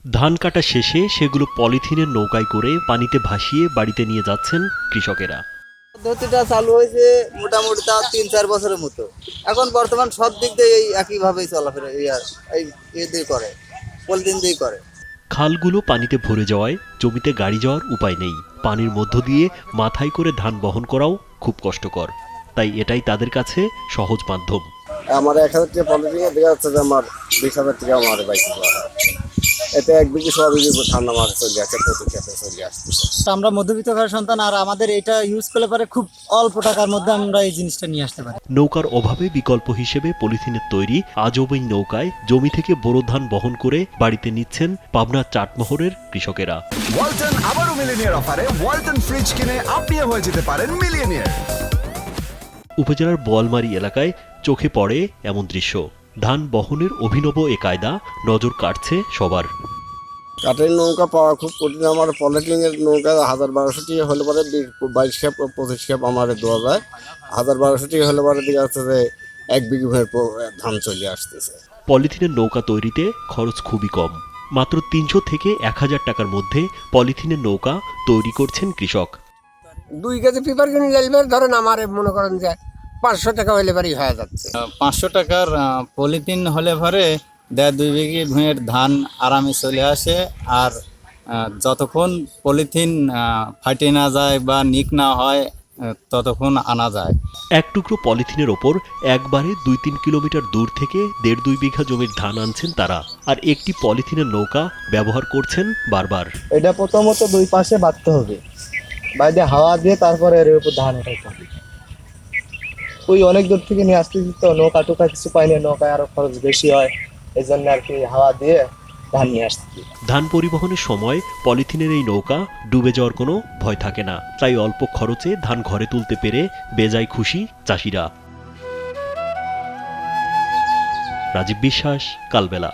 ধান কাটা শেষে সেগুলো পলিথিনের নৌকায় করে পানিতে ভাসিয়ে বাড়িতে নিয়ে যাচ্ছেন কৃষকেরা। পদ্ধতিটা চালু হয়েছে মোটামুটি তার ৩-৪ বছরের মতো। এখন বর্তমান সব দিক দিয়ে এই একইভাবেই চলাফেরা এই দিয়ে করে, পলিথিন দিয়ে করে। খালগুলো পানিতে ভরে যাওয়ায় জমিতে গাড়ি যাওয়ার উপায় নেই। পানির মধ্য দিয়ে মাথায় করে ধান বহন করাও খুব কষ্টকর, তাই এটাই তাদের কাছে সহজ মাধ্যম। আমার ১,০০০ টাকা পলিথিনে দেখা যাচ্ছে যে আমার ২০,০০০ টাকা আমার বাইক এতে ১ বিঘি সব ধান আমার চলে আসছে, প্রতি ক্ষেত্রে চলে আসতেছে। আমরা মধ্যবিত্ত ঘরের সন্তান, আর আমাদের এটা ইউজ করলে পারে খুব অল্প টাকার মধ্যে আমরা এই জিনিসটা নিয়ে আসতে পারি। নৌকার অভাবে বিকল্প হিসেবে পলিথিনের তৈরি আজব এই নৌকায় জমি থেকে বোরো ধান বহন করে বাড়িতে নিচ্ছেন পাবনার চাটমোহরের কৃষকেরা। ওয়ালটন আবারও মিলিয়নিয়ার অফারে ওয়ালটন ফ্রিজ কিনে আপনিও হয়ে যেতে পারেন মিলিয়নিয়ার। উপজেলার বোয়ালমারী এলাকায় চোখে পড়ে এমন দৃশ্য। ধান বহনের অভিনব এ কায়দা নজর কাটছে সবার। কাঠের নৌকা পাওয়া খুব কঠিন। আমার পলিথিনের নৌকা ১,০০০-১,২০০ টাকা হলে পরে ২২ খেপ ২৫ খেপ আমার দেওয়া যায়। ১,০০০-১,২০০ টাকা হলে পরে দেখা যাচ্ছে যে ১ বিঘি ধান চলে আসতেছে। পলিথিনের নৌকা তৈরিতে খরচ খুবই কম। মাত্র ৩০০ থেকে ১,০০০ টাকার মধ্যে পলিথিনের নৌকা তৈরি করছেন কৃষক। ২ কেজি পেপার কিনে গেলে ধরেন আমার মনে করেন যে ৫০০ টাকা হইলে বাড়ি হয়ে যাচ্ছে। ৫০০ টাকার পলিথিন হলে পরে ১.৫-২ বিঘি ভুঁইয়ের ধান আরামে চলে আসে। আর যতক্ষণ পলিথিন ফাটে না যায় বা নিক না হয় ততক্ষণ আনা যায়। এক টুকরো পলিথিনের ওপর একবারে ২-৩ কিলোমিটার দূর থেকে ১.৫-২ বিঘা জমির ধান আনছেন তারা, আর একটি পলিথিনের নৌকা ব্যবহার করছেন বারবার। এটা প্রথমত ২ পাশে বাঁধতে হবে, বাইরে হাওয়া দিয়ে তারপরে এর উপর ধান উঠাইতে হবে। ওই অনেক দূর থেকে নিয়ে আসতেছি তো, নৌকা টোকা কিছু পাইনি, নৌকায় আরো খরচ বেশি হয়, এই জন্য আর কি হাওয়া দিয়ে ধান নিয়ে আসতেছি। ধান পরিবহনের সময় পলিথিনের এই নৌকা ডুবে যাওয়ার কোনো ভয় থাকে না, তাই অল্প খরচে ধান ঘরে তুলতে পেরে বেজায় খুশি চাষিরা। রাজীব বিশ্বাস, কালবেলা।